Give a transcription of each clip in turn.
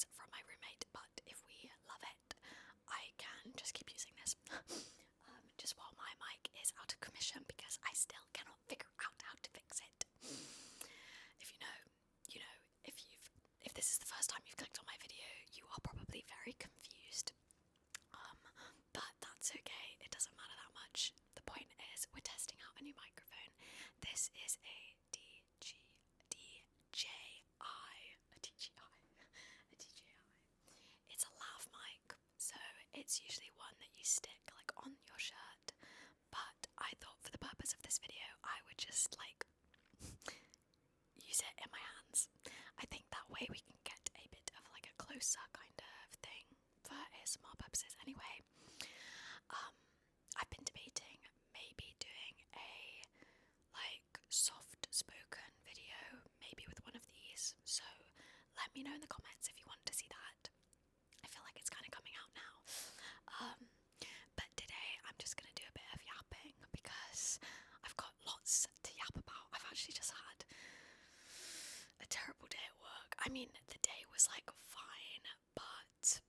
is from my roommate, but if we love it, I can just keep using this. Just while my mic is out of commission because I still cannot figure out how to fix it. If you know, you know. If this is the first time you've clicked on my video, you are probably very confused. But that's okay. It doesn't matter that much. The point is, we're testing out a new microphone. This is a DJI. It's a lav mic, so it's usually one that you stick like on your shirt. But I thought for the purpose of this video, I would just like use it in my hands. I think that way we can get a bit of like a closer kind of thing for ASMR purposes anyway. I've been debating maybe doing a like soft spoken video, maybe with one of these, so let me know in the comments if you want to see that. I feel like it's kind of coming out now. But today I'm just going to do a bit of yapping because I've got lots to yap about. I've actually just had a terrible day at work. I mean, the day was like fine, but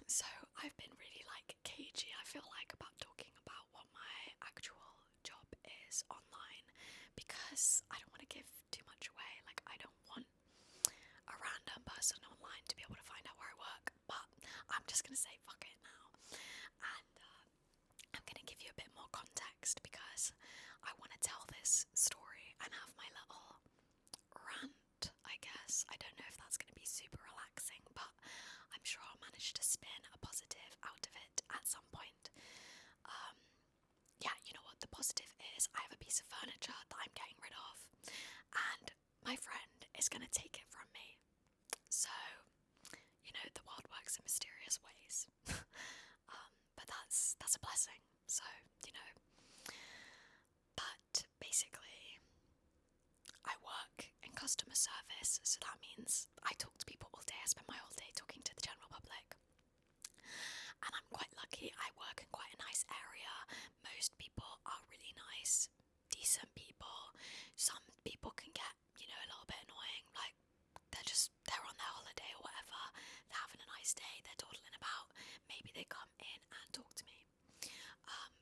so I've been really like cagey, I feel like, about talking about what my actual job is online because I don't want to give too much away. Like, I don't want a random person online to be able to find out where I work, but I'm just gonna say fuck it now, and I'm gonna give you a bit more context because I want to tell this story and have my little rant, I guess. I don't know if that's going to be super relaxing, but I'm sure I'll manage to spin a positive out of it at some point. Yeah, you know what the positive is? I have a piece of furniture that I'm getting rid of, and my friend is going to take it from me. So, you know, the world works in mysterious ways. But that's a blessing. So, you know. But basically, I work in customer service, so that means I talk to people all day. I spend my whole day talking to the general public. And I'm quite lucky, I work in quite a nice area. Most people are really nice, decent people. Some people can get, you know, a little bit annoying, like they're on their holiday or whatever, they're having a nice day, they're dawdling about, maybe they come in and talk to me.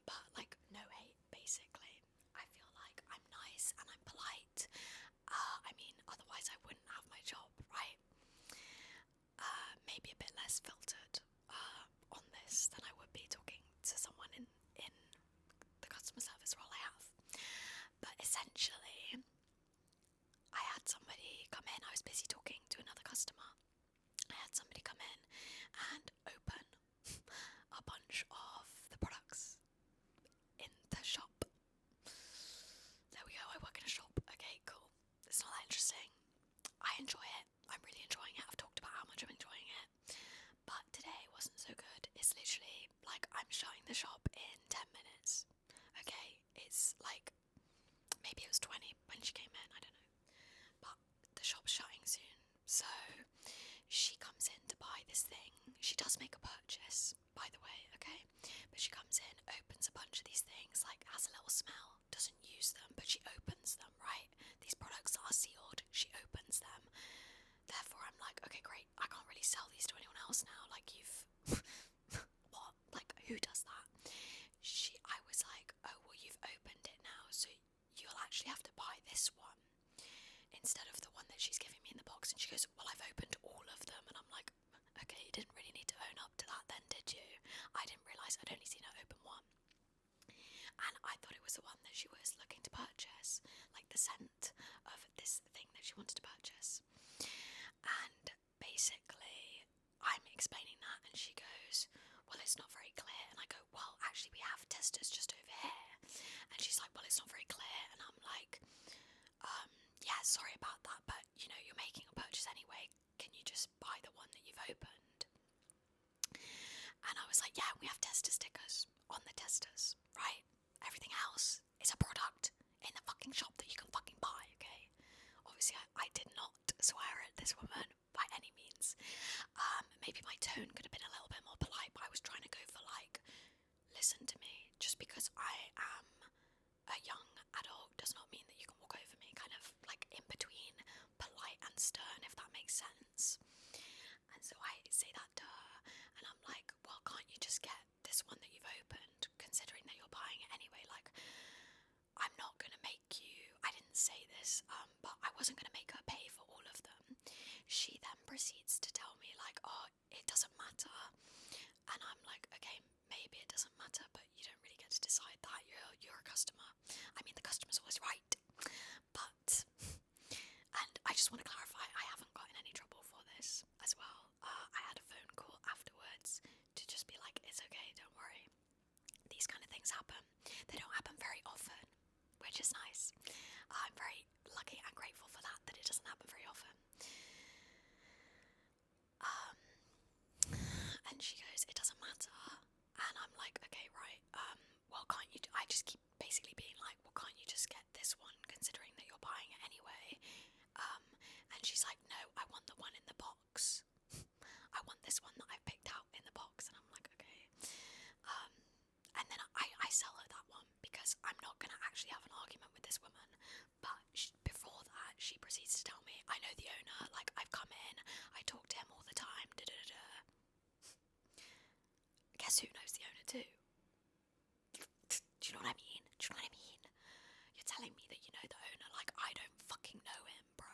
But like, no hate, basically. I feel like I'm nice and I'm polite. I mean, otherwise I wouldn't have my job, right? Maybe a bit less filtered on this than I would be talking to someone in the customer service role I have. But essentially, I had somebody come in. I was busy talking to another customer. I had somebody come in and open a bunch of the products in the shop. There we go, I work in a shop. Okay, cool. It's not that interesting. I enjoy it. I'm really enjoying it. I've talked about how much I'm enjoying it. But today wasn't so good. It's literally like I'm shutting the shop in 10 minutes. Okay, it's like, maybe it was 20 when she came in, I don't know. But the shop's shutting soon. So she comes in to buy this thing. She does make a purchase, by the way, okay? But she comes in, opens a bunch of these things, like has a little smell, doesn't use them, but she opens them, right? These products are sealed, she opens them. Therefore, I'm like, okay, great, I can't really sell these to anyone else now. Like, you've... what? Like, who does that? I was like, oh, well, you've opened it now, so you'll actually have to buy this one instead of the one that she's giving me in the box. And she goes, well, I've opened all of them. And I'm like, okay, you didn't really need to own up to that then, did you? I didn't realise I'd only seen her open one. And I thought it was the one that she was looking to purchase, like the scent of this thing that she wanted to purchase. And basically, I'm explaining that, and she goes, well, it's not very clear. And I go, well, actually, we have testers just over here. And she's like, well, it's not very clear. And I'm like, yeah, sorry about that, but, you know, you're making a purchase anyway. Can you just buy the one that you've opened? And I was like, yeah, we have tester stickers on the testers, right? Everything else is a product in the fucking shop that you can fucking buy, okay? Obviously, I did not swear at this woman by any means. Maybe my tone could have been a little bit more polite, but I was trying to go for, like, listen to me. Just because I am a young adult does not mean that you can walk over me, kind of like in between polite and stern, if that makes sense. And So I say that to her, and I'm like, well, can't you just get this one that you've opened, considering that you're buying it anyway? Like, I'm not gonna make you, I didn't say this, but I wasn't gonna make her pay for all of them. She then proceeds to tell me, like, oh, it doesn't matter. And I'm like, okay, maybe it doesn't matter, but you don't really get to decide that. You're a customer. I mean, the customer's always right. But, and I just want to clarify, I haven't gotten any trouble for this as well. I had a phone call afterwards to just be like, it's okay, don't worry. These kind of things happen. They don't happen very often, which is nice. I'm very lucky and grateful for that it doesn't happen very often. And she goes, it doesn't matter. And I'm like, okay, right, well, can't you, I just keep basically being like, well, can't you just get this one, considering that you're buying it anyway? And she's like, no, I want the one in the box. I want this one that I picked out in the box. And I'm like, okay. And then I sell her that one, because I'm not going to actually have an argument with this woman. But before that, she proceeds to tell me, I know the owner, like, I've come in, I talk to him all the time, da-da-da-da. Guess who knows the owner too? Do you know what I mean? Do you know what I mean? You're telling me that you know the owner, like, I don't fucking know him, bro.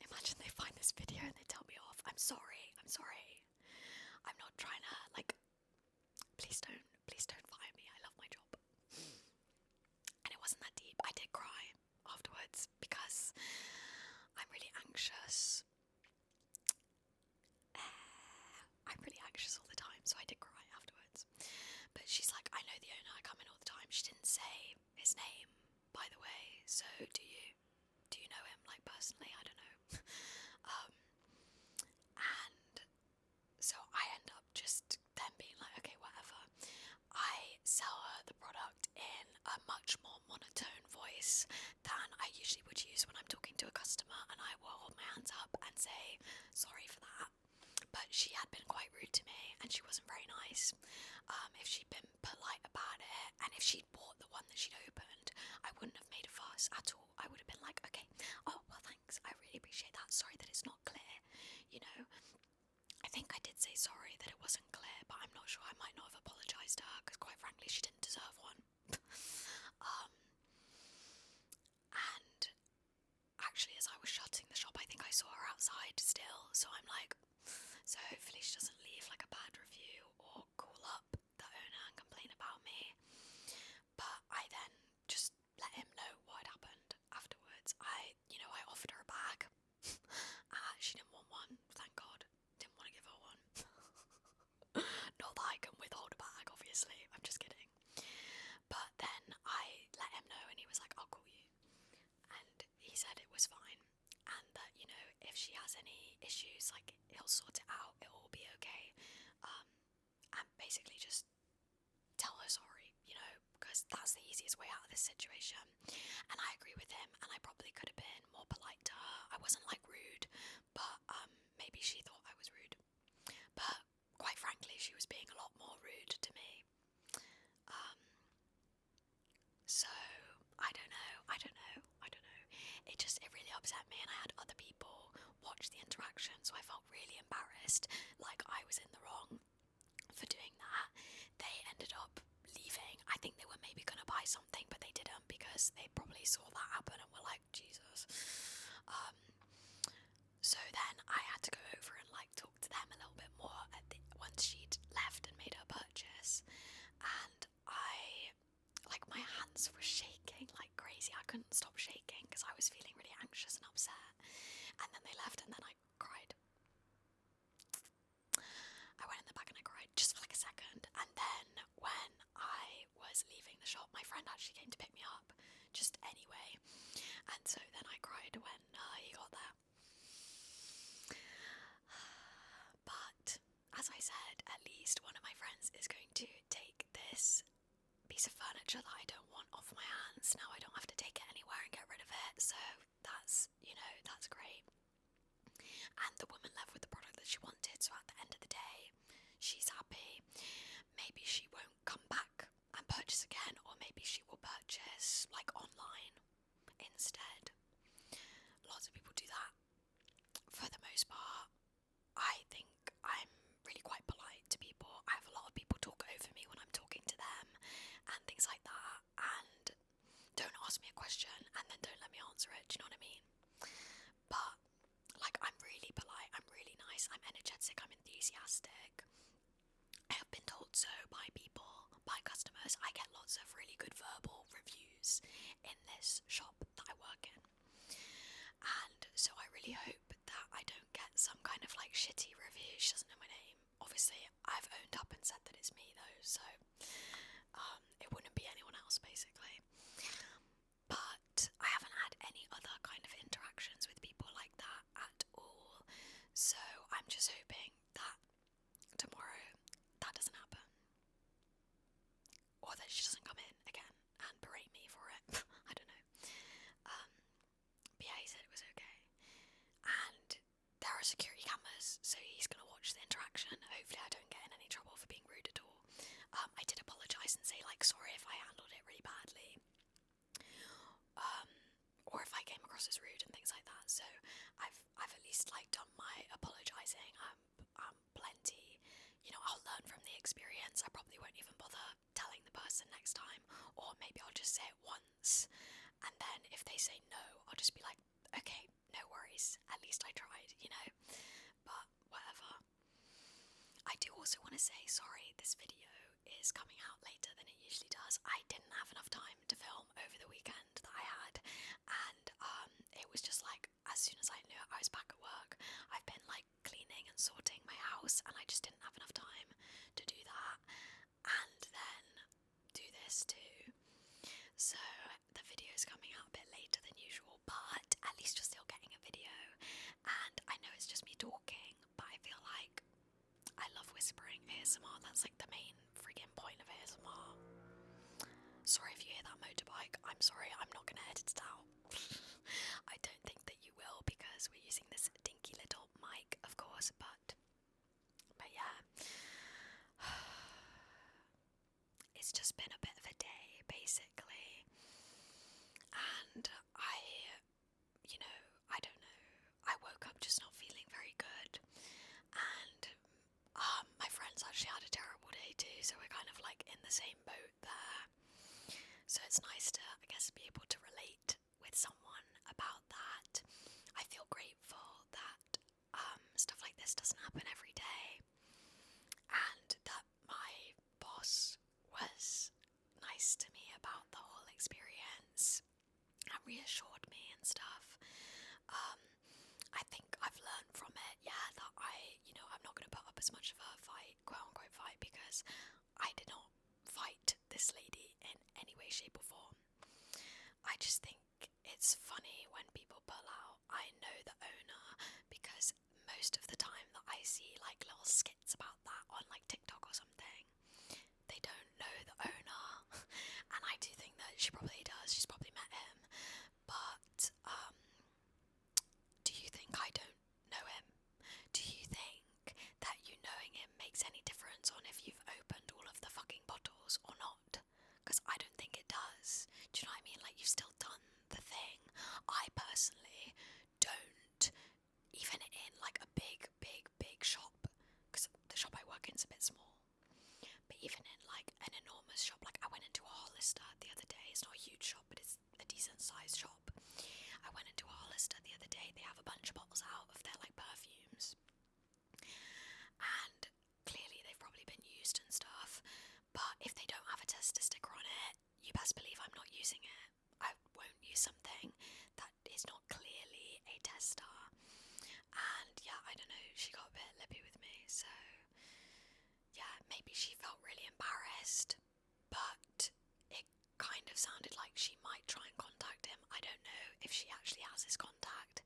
Imagine they find this video and they tell me off. I'm sorry. I'm not trying to, like, please don't fire me. I love my job. And it wasn't that deep. I did cry afterwards because I'm really anxious. I'm really anxious all the time, so I did cry afterwards. But she's like, I know the owner, I come in all the time. She didn't say his name, by the way, so do you know him, like, personally? I don't know. And so I end up just then being like, okay, whatever. I sell her the product in a much more monotone voice than I usually would use when I'm talking to a customer, and I will hold my hands up and say sorry for that. But she had been quite rude to me, and she wasn't very nice. If she'd been polite about it, and if she'd bought the one that she'd opened, I wouldn't have made a fuss at all. I would have been like, okay, oh, well, thanks, I really appreciate that. Sorry that it's not clear, you know. I think I did say sorry that it wasn't clear, but I'm not sure. I might not have apologised to her, because quite frankly, she didn't deserve one. And actually, as I was shutting the shop, I think I saw her outside still, so I'm like, so hopefully she doesn't leave like a bad review or call up the owner and complain about me. But I then just let him know what had happened afterwards. I offered her a bag. She didn't want one, thank God. Didn't want to give her one. Not that I can withhold a bag, obviously. I'm just kidding. But then I let him know, and he was like, I'll call you. And he said it was fine, and that, if she has any issues, like, he'll sort it out, it'll all be okay. And basically just tell her sorry, because that's the easiest way out of this situation. And I agree with him, and I probably could have been more polite to her. I wasn't, like, rude, but maybe she thought I was rude. But quite frankly, she was being a lot more rude to me. So I don't know. It really upset me, and I had other people watch the interaction, so I felt really embarrassed, like I was in the wrong for doing that. They ended up leaving. I think they were maybe gonna buy something, but they didn't, because they probably saw that happen and were like, Jesus. So then I had to go over and, like, talk to them a little bit more once she'd left and made her purchase. And my hands were shaking like crazy. I couldn't stop shaking because I was feeling really anxious and upset. And then they left, and then I cried. I went in the back and I cried just for like a second. And then when I was leaving the shop, my friend actually came to pick me up just anyway. And so then I cried when he got there. But as I said, at least one of my friends is going to take this piece of furniture that I don't want off my hands. Now I don't have to take it anywhere and get rid of it, so that's great. And the woman left with the product that she wanted, so at the end of the day, she's happy. Maybe she won't come back and purchase again, or maybe she will purchase, like, online instead. Lots of people do that. answer it, do you know what I mean? But, like, I'm really polite, I'm really nice, I'm energetic, I'm enthusiastic. I have been told so by people, by customers. I get lots of really good verbal reviews in this shop that I work in. And so I really hope that I don't get some kind of like shitty review. She doesn't know my name. Obviously, I've owned up and said that it's me though, so it wouldn't be anyone else basically. But I haven't had any other kind of interactions with people like that at all. So I'm just hoping that tomorrow that doesn't happen. Or that she doesn't come in again and berate me for it. I don't know. But yeah, he said it was okay. And there are security cameras, so he's going to watch the interaction. Hopefully I don't get in any trouble for being rude at all. I did apologise and say, like, sorry if I handled it really badly. Or if I came across as rude and things like that. So I've at least, like, done my apologising. I'm plenty, you know, I'll learn from the experience. I probably won't even bother telling the person next time. Or maybe I'll just say it once. And then if they say no, I'll just be like, okay, no worries, at least I tried, you know, but whatever. I do also want to say, sorry, this video is coming out later than it usually does. I didn't have enough time to film over the weekend that I had, and it was just like, as soon as I knew I was back at work, I've been like cleaning and sorting my house, and I just didn't have enough time to do that, and then do this too. So the video is coming out a bit later than usual, but at least you're still getting a video. And I know it's just me talking, but I feel like I love whispering ASMR. That's like the main friggin' point of ASMR. Sorry if you hear that motorbike. I'm sorry, I'm not gonna edit it out. I don't think that you will, because we're using this dinky little mic, of course, but yeah. It's just been a bit of a day, basically. And you know, I don't know. I woke up just not feeling very good. And my friends actually had a terrible day too, so we're kind of like in the same boat there. So it's nice to, I guess, be able to relate with someone about that. I feel grateful that stuff like this doesn't happen every day, and that my boss was nice to me about the whole experience and reassured me and stuff. I think I've learned from it, yeah, that I'm not going to put up as much of a fight, quote unquote fight, because I did not fight this lady in any way, shape or form. I just think it's funny when people pull out, I know the owner, because most of the time that I see like little skits about that on like TikTok or something, they don't know the owner. And I do think that she probably does, she's probably met him. But do you think I don't know him? Do you think that you knowing him makes any difference on if you've opened all of the fucking bottles or not? Because I don't think it does. Do you know what I mean? Like, you've still done the thing. I personally don't, even in like a big shop, because the shop I work in is a bit small, but even in like an enormous shop, like I went into a Hollister the other day. It's not a huge shop, but it's a decent sized shop. I went into a Hollister the other day. They have a bunch of bottles out of their like perfumes, and clearly they've probably been used and stuff, but if they don't have a tester sticker on it, you best believe I'm not using it. I won't use something that is not clearly a tester. And yeah, I don't know, she got a bit lippy with me, so yeah, maybe she felt really embarrassed, but it kind of sounded like she might try and contact him. I don't know if she actually has his contact.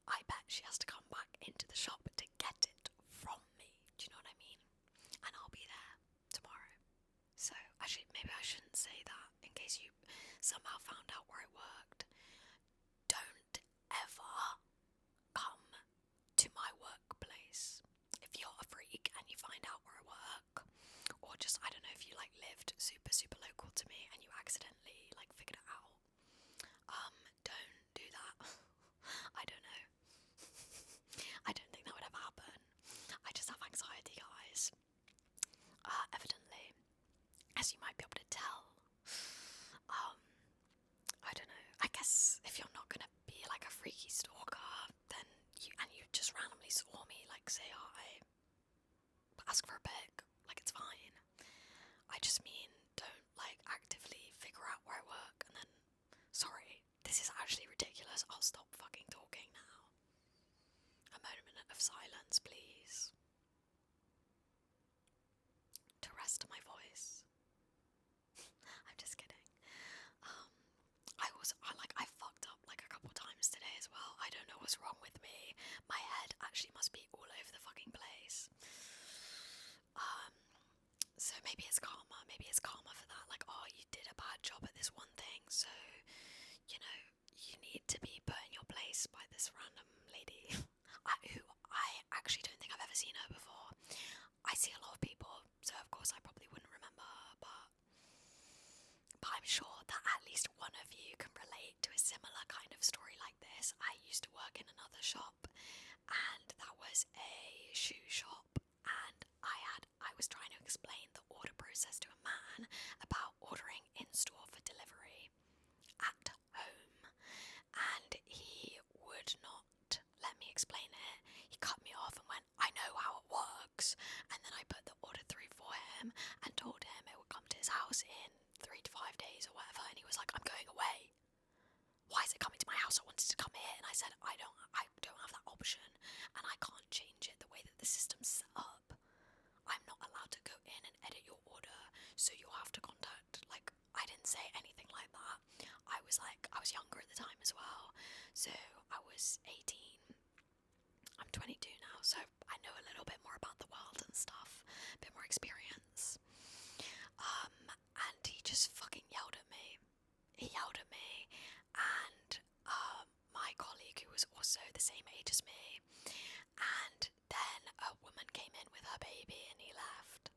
I bet she has to come back into the shop to get it from me. Do you know what I mean? And I'll be there tomorrow. So actually, maybe I shouldn't say that in case you somehow found out where I worked. Don't ever come to my workplace if you're a freak and you find out where I work, or just, I don't know, if you like lived super local to me and you accidentally like figured it out. Don't do that. I don't know. I don't think that would ever happen. I just have anxiety, guys. Evidently, as you might be able to tell. I don't know. I guess if ask for a pic. Like, it's fine. I just mean, don't, like, actively figure out where I work and then, sorry, this is actually ridiculous. I'll stop fucking talking now. A moment of silence, please. To rest my voice. I'm just kidding. I fucked up like a couple times today as well. I don't know what's wrong with me. My head actually must be all over the fucking place. So maybe it's karma. Maybe it's karma for that. Like, oh, you did a bad job at this one thing, so, you know, you need to be put in your place by this random lady who I actually don't think I've ever seen her before. I see a lot of people, so of course I probably wouldn't remember her, but I'm sure that at least one of you can relate to a similar kind of story like this. I used to work in another shop, and that was a shoe shop, and I was trying to explain the order process to a man about ordering in store for delivery at home, and he would not let me explain it. He cut me off and went, I know how it works, and then I put the order through for him and told him it would come to his house in 3 to 5 days or whatever, and he was like, I'm going away. Why is it coming to my house? I wanted to come here. And I said, I don't have that option, and I can't change it the way that the system's set up. I'm not allowed to go in and edit your order, so you'll have to contact, like, I didn't say anything like that. I was younger at the time as well, so I was 18. I'm 22 now, so I know a little bit more about the world and stuff, a bit more experience. And he just fucking yelled at me. He yelled at me, and my colleague, who was also the same age as me, and then a woman came in with her baby and he left.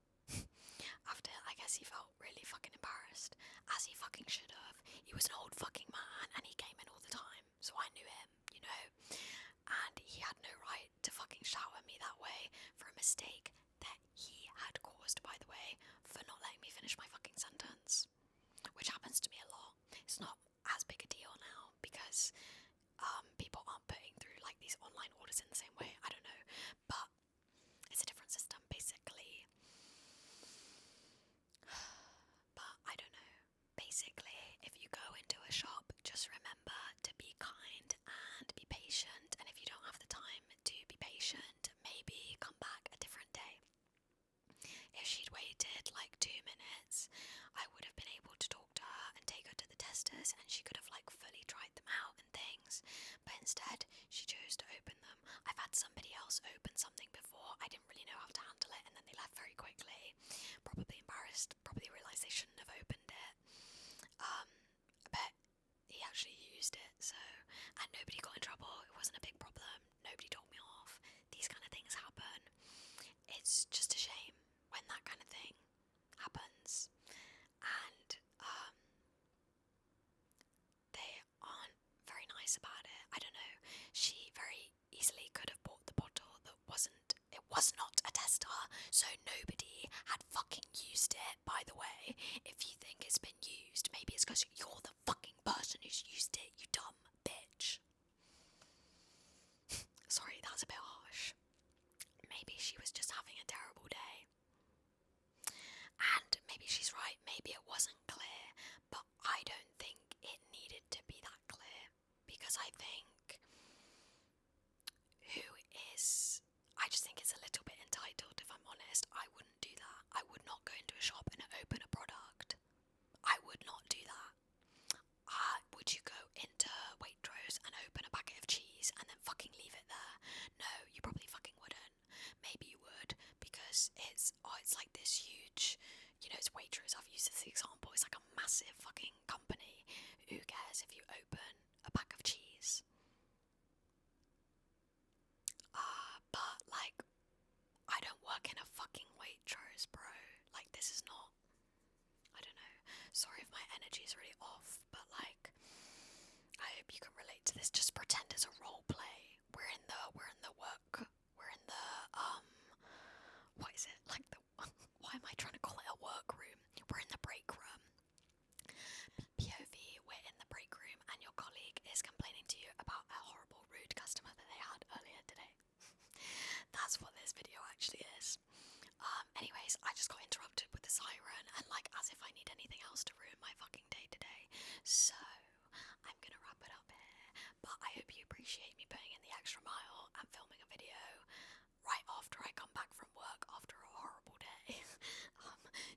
After, I guess he felt really fucking embarrassed, as he fucking should have. He was an old fucking man and he came in all the time, so I knew him, you know, and he had no right to fucking shout at me that way for a mistake that he had caused, by the way, for not letting me finish my fucking sentence, which happens to me a lot. It's not as big a deal now because people aren't putting through like these online orders in the same way. I don't know, but it's a different system basically. But I don't know. Basically, if you go into a shop, just remember to be kind and be patient. And if you don't have the time to be patient, maybe come back a different day. If she'd waited like 2 minutes, I would have been able to talk to her and take her to the testers, and she could have like fully tried them out and things. But instead, she chose to open them. I've had somebody else open something before. I didn't really know how to handle it, and then they left very quickly. Probably embarrassed. Probably realised they shouldn't have opened it. But he actually used it, so, and nobody got in trouble. It wasn't a big problem. Nobody told me off. These kind of things happen. It's just a shame when that kind of thing happens, and they aren't very nice about it. I don't know. She very easily could have bought the bottle that it was not a tester, so nobody had fucking used it, by the way. If you think it's been used, maybe it's because you're the fucking person who's used it, you dumb bitch. Sorry, that was a bit harsh. Maybe she was just having a terrible day. And maybe she's right, maybe it wasn't clear, but I don't think it needed to be that clear, because I just think it's a little bit entitled, if I'm honest. I wouldn't do that. I would not go into a shop and open a product. I would not do that. Would you go into Waitrose and open a packet of cheese and then fucking leave it there? No, you probably fucking wouldn't. Maybe you would, because it's like this huge, you know, it's Waitrose. I've used this example. It's like a massive fucking company. Who cares if you open a pack of cheese? But like, I don't work in a fucking Waitrose, bro. Like, this is not, I don't know. Sorry if my energy is really off, but like, I hope you can relate to this. Just pretend it's a role play. We're in the what is it? Like why am I trying to call it a work room? We're in the break room. POV, we're in the break room and your colleague is complaining to you about a horrible, rude customer that they had earlier today. That's what this video actually is. anyways, I just got interrupted with the siren, and like, as if I need anything else to ruin my fucking day today. So, I'm gonna wrap it up here, but I hope you appreciate me putting in the extra mile and filming a video right after I come back from work after a horrible day.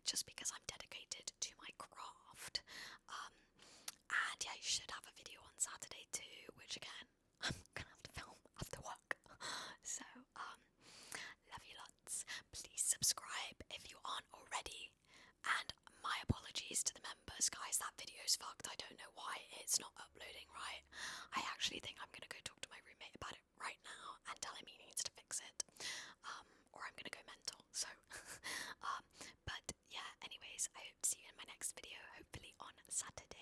Just because I'm dedicated to my craft. And yeah, you should have a video on Saturday too, which again, I'm gonna have to film after work. So, love you lots. Please subscribe if you aren't already. And my apologies to the members, guys, that video's fucked. I don't know why it's not uploading right. I actually think I'm gonna go talk to my roommate about it right now and tell him he needs to fix it. Or I'm gonna go mental. So, but yeah, anyways, I hope to see you in my next video, hopefully on Saturday.